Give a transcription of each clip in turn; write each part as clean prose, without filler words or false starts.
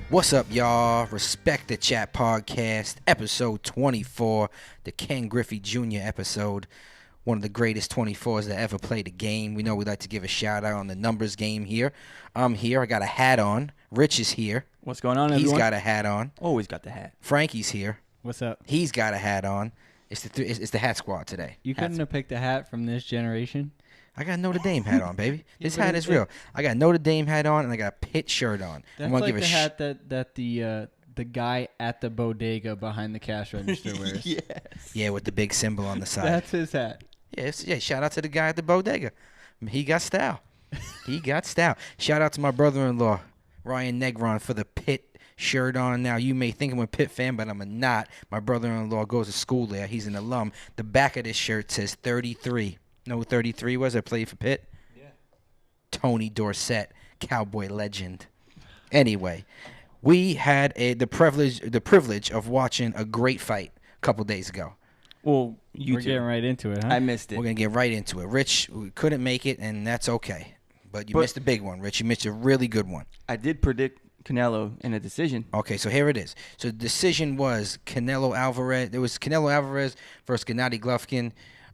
What's up, y'all? Respect the Chat Podcast, episode 24, the Ken Griffey Jr. episode. One of the greatest 24s that ever played the game. We know we like to give a shout out on the numbers game here. I'm here. I got a hat on. Rich is here. What's going on, everyone? He's got a hat on. Always got the hat. Frankie's here. What's up? He's got a hat on. It's the hat squad today. You couldn't have picked a hat from this generation? I got a Notre Dame hat on, baby. This hat is real. I got a Notre Dame hat on, and I got a Pitt shirt on. That's like the hat that the guy at the bodega behind the cash register wears. Yes. Yeah, with the big symbol on the side. That's his hat. Yeah, shout out to the guy at the bodega. He got style. He got style. Shout out to my brother-in-law, Ryan Negron, for the Pitt shirt on. Now, you may think I'm a Pitt fan, but I'm not. My brother-in-law goes to school there. He's an alum. The back of this shirt says 33. Know who 33 was? I played for Pitt? Yeah. Tony Dorsett, Cowboy legend. Anyway, we had the privilege of watching a great fight a couple days ago. Well, We're getting right into it, huh? I missed it. We're going to get right into it. Rich, we couldn't make it, and that's okay. But you missed a big one, Rich. You missed a really good one. I did predict Canelo in a decision. Okay, so here it is. So the decision was Canelo Alvarez. There was Canelo Alvarez versus Gennady Golovkin.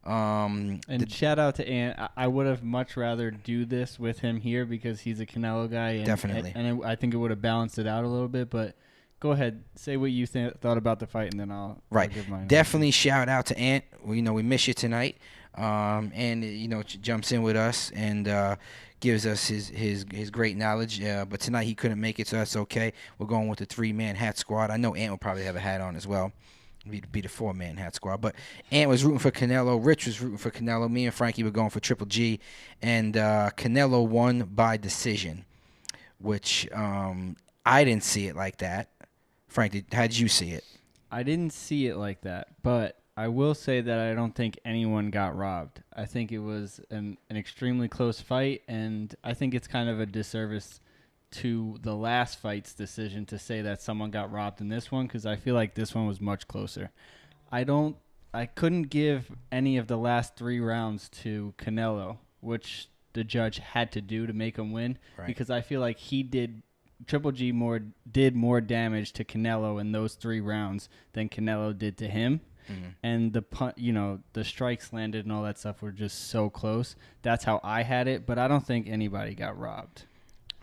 And shout out to Ant. I would have much rather do this with him here because he's a Canelo guy. And, Definitely. And I think it would have balanced it out a little bit. But go ahead. Say what you thought about the fight, and then I'll give mine. Definitely shout out to Ant. We miss you tonight. And jumps in with us and gives us his great knowledge. But tonight he couldn't make it, so that's okay. We're going with the 3-man hat squad. I know Ant will probably have a hat on as well. Be the 4-man hat squad. But Ant was rooting for Canelo. Rich was rooting for Canelo. Me and Frankie were going for Triple G. And Canelo won by decision, which I didn't see it like that. Frankie, how did you see it? I didn't see it like that, but I will say that I don't think anyone got robbed. I think it was an extremely close fight, and I think it's kind of a disservice to the last fight's decision to say that someone got robbed in this one, because I feel like this one was much closer. I couldn't give any of the last 3 rounds to Canelo, which the judge had to do to make him win, because I feel like Triple G did more damage to Canelo in those 3 rounds than Canelo did to him. Mm-hmm. And the strikes landed and all that stuff were just so close. That's how I had it, but I don't think anybody got robbed.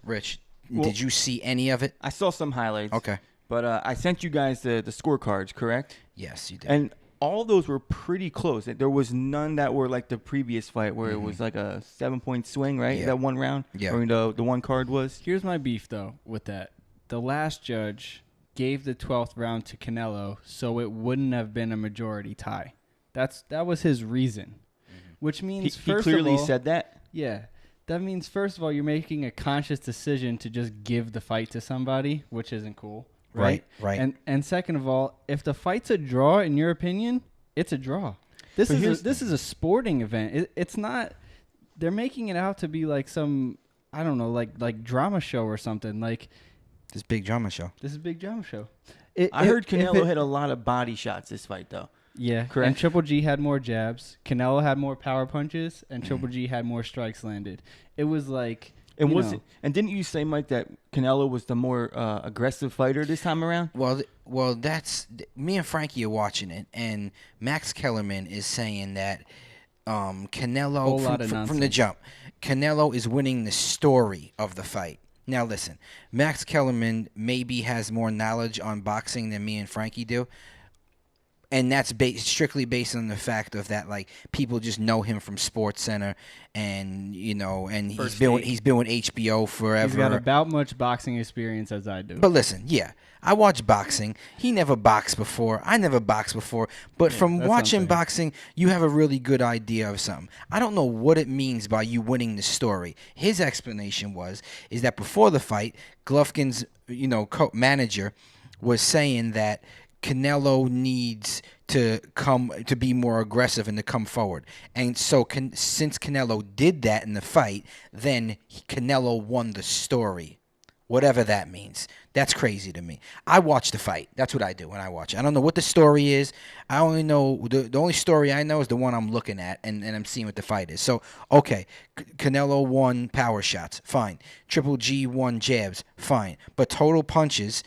Rich, did you see any of it? I saw some highlights. Okay. But I sent you guys the scorecards, correct? Yes, you did. And all those were pretty close. There was none that were like the previous fight where it was like a 7-point swing, right? Yeah. That one round? Yeah. Or the one card was? Here's my beef, though, with that. The last judge gave the 12th round to Canelo so it wouldn't have been a majority tie. That was his reason, which means He clearly said that? Yeah. That means, first of all, you're making a conscious decision to just give the fight to somebody, which isn't cool. Right. And second of all, if the fight's a draw, in your opinion, it's a draw. This is a sporting event. It's not. They're making it out to be like some, I don't know, like drama show or something. Like this big drama show. This is a big drama show. I heard Canelo hit a lot of body shots this fight, though. Yeah, correct. And Triple G had more jabs. Canelo had more power punches, and Triple G had more strikes landed. It was like. And didn't you say, Mike, that Canelo was the more aggressive fighter this time around? Well, that's me and Frankie are watching it, and Max Kellerman is saying that Canelo from the jump, Canelo is winning the story of the fight. Now listen, Max Kellerman maybe has more knowledge on boxing than me and Frankie do. And that's strictly based on the fact of that, like, people just know him from Sports Center, and and he's been with HBO forever. He's got about much boxing experience as I do. But listen, I watch boxing. He never boxed before. I never boxed before. But from watching boxing, you have a really good idea of something. I don't know what it means by you winning the story. His explanation is that before the fight, Golovkin's manager was saying that Canelo needs to be more aggressive and to come forward. And so since Canelo did that in the fight, then Canelo won the story. whatever that means. That's crazy to me. I watch the fight. That's what I do when I watch it. I don't know what the story is. I only know the only story I know is the one I'm looking at and I'm seeing what the fight is. So, okay, Canelo won power shots. Fine. Triple G won jabs. Fine. But total punches,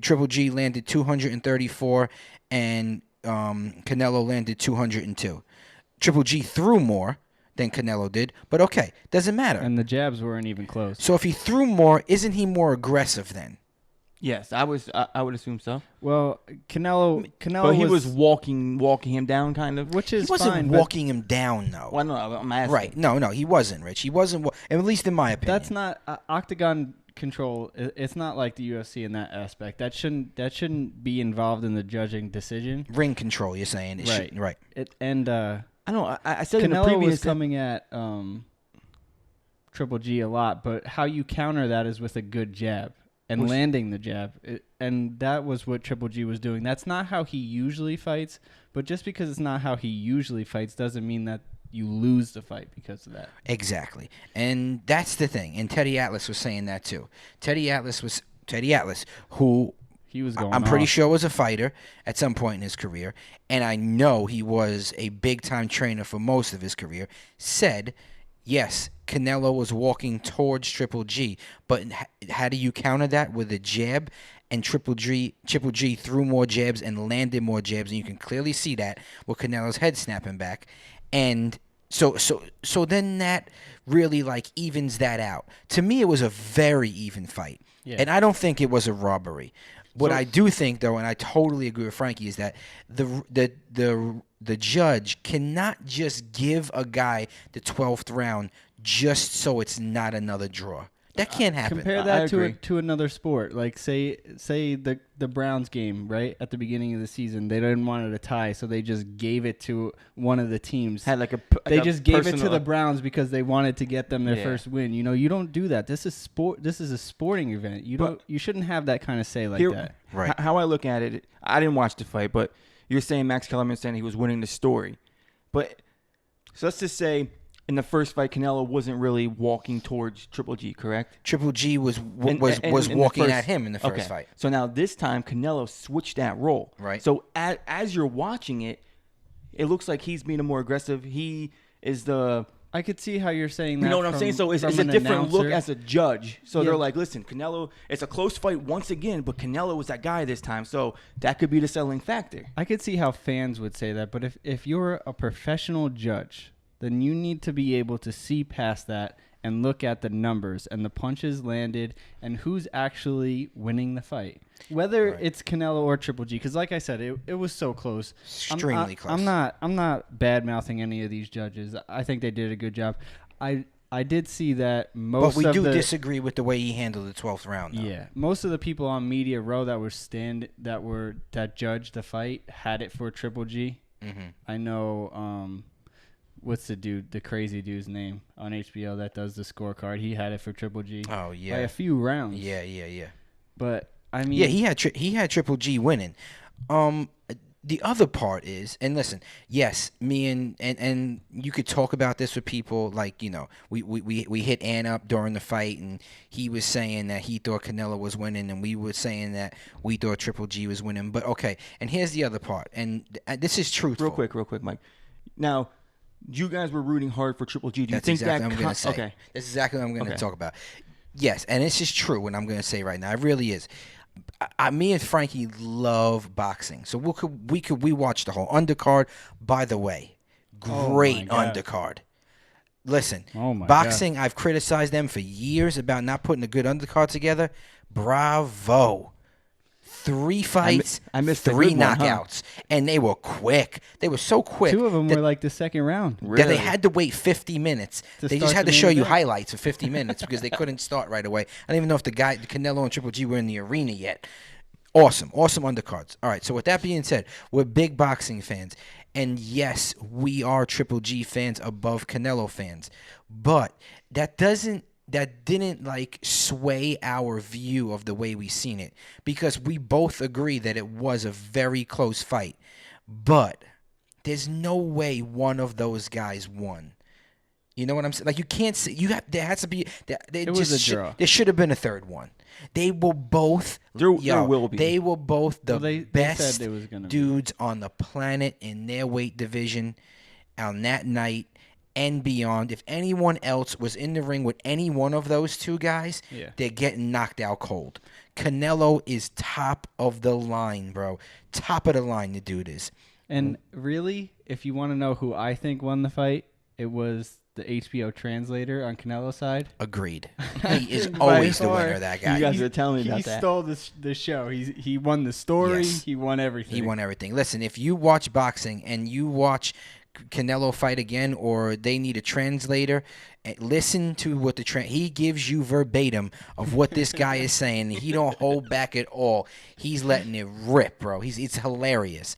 Triple G landed 234 and Canelo landed 202. Triple G threw more than Canelo did, but okay, doesn't matter. And the jabs weren't even close. So if he threw more, isn't he more aggressive then? Yes, I would assume so. Well, Canelo But he was walking him down, kind of. which He is wasn't fine, walking him down, though. Well, no, I'm asking. Right? No, he wasn't, Rich. He wasn't. At least in my opinion. That's not octagon control. It's not like the UFC in that aspect. That shouldn't be involved in the judging decision. ring control. You're saying, right? I know. I said in the Canelo previous was coming at Triple G a lot, but how you counter that is with a good jab and landing the jab. And that was what Triple G was doing. That's not how he usually fights, but just because it's not how he usually fights doesn't mean that you lose the fight because of that. Exactly. And that's the thing. And Teddy Atlas was saying that too. Teddy Atlas, who He was going I'm pretty off. sure was a fighter at some point in his career, and I know he was a big-time trainer for most of his career, said, yes, Canelo was walking towards Triple G, but how do you counter that? With a jab, and Triple G threw more jabs and landed more jabs, and you can clearly see that with Canelo's head snapping back, and so then that really like evens that out. To me, it was a very even fight, and I don't think it was a robbery. What I do think, though, and I totally agree with Frankie, is that the judge cannot just give a guy the 12th round just so it's not another draw. That can't happen. Compare that to another sport. Like say the Browns game, right? At the beginning of the season, they didn't want it a tie, so they just gave it to one of the teams. They just gave it to the Browns because they wanted to get them their first win. You know, you don't do that. This is sport. This is a sporting event. You shouldn't have that kind of say like that. Right. How I look at it, I didn't watch the fight, but you're saying Max Kellerman saying he was winning the story. But so let's just say in the first fight, Canelo wasn't really walking towards Triple G, correct? Triple G was walking at him in the first fight. So now this time, Canelo switched that role. Right. So as you're watching it, it looks like he's being more aggressive. He is the... I could see how you're saying that. You know what I'm saying? So it's a different look as a judge. So they're like, listen, Canelo, it's a close fight once again, but Canelo was that guy this time. So that could be the selling factor. I could see how fans would say that, but if you're a professional judge, then you need to be able to see past that and look at the numbers and the punches landed and who's actually winning the fight. Whether it's Canelo or Triple G, because like I said, it was so close. Extremely close. I'm not bad-mouthing any of these judges. I think they did a good job. I did see that most of But we do disagree with the way he handled the 12th round, though. Yeah. Most of the people on Media Row that judged the fight had it for Triple G. Mm-hmm. I know what's the crazy dude's name on HBO that does the scorecard? He had it for Triple G. Oh yeah, by a few rounds. Yeah. But I mean, yeah, he had Triple G winning. The other part is, and listen, yes, me and you could talk about this with people, like, you know, we hit Ann up during the fight, and he was saying that he thought Canelo was winning, and we were saying that we thought Triple G was winning. But okay, and here's the other part, and this is truthful. Real quick, Mike. Now, you guys were rooting hard for Triple G. Do you That's think exactly that? what I'm going to say. Okay. That's exactly what I'm going to talk about. Yes, and this is true. What I'm going to say right now, it really is. Me and Frankie love boxing, so we watched the whole undercard. By the way, great undercard. Listen, boxing. I've criticized them for years about not putting a good undercard together. Bravo. 3 fights, I missed 3 knockouts, and they were quick. They were so quick. 2 of them were like the second round. That they had to wait 50 minutes. They just had to show you highlights for 50 minutes because they couldn't start right away. I don't even know if the Canelo and Triple G were in the arena yet. Awesome undercards. All right, so with that being said, we're big boxing fans. And yes, we are Triple G fans above Canelo fans. But that didn't like sway our view of the way we seen it, because we both agree that it was a very close fight. But there's no way one of those guys won. You know what I'm saying? Like you can't see. You have there has to be. It was a draw. There should have been a third one. They were both. There will be. They were both the They best said there was gonna be. dudes on the planet in their weight division on that night and beyond. If anyone else was in the ring with any one of those two guys, Yeah. they're getting knocked out cold. Canelo is top of the line, bro. Top of the line, the dude is. And really, if you want to know who I think won the fight, it was the HBO translator on Canelo's side. Agreed. He is By always the far. winner, that guy. You guys were telling me He about that. stole the show. He won the story. Yes. He won everything. He won everything. Listen, if you watch boxing and you watch Canelo fight again, or they need a translator, listen to what he gives you verbatim of what this guy is saying. He don't hold back at all. He's letting it rip, bro. It's hilarious.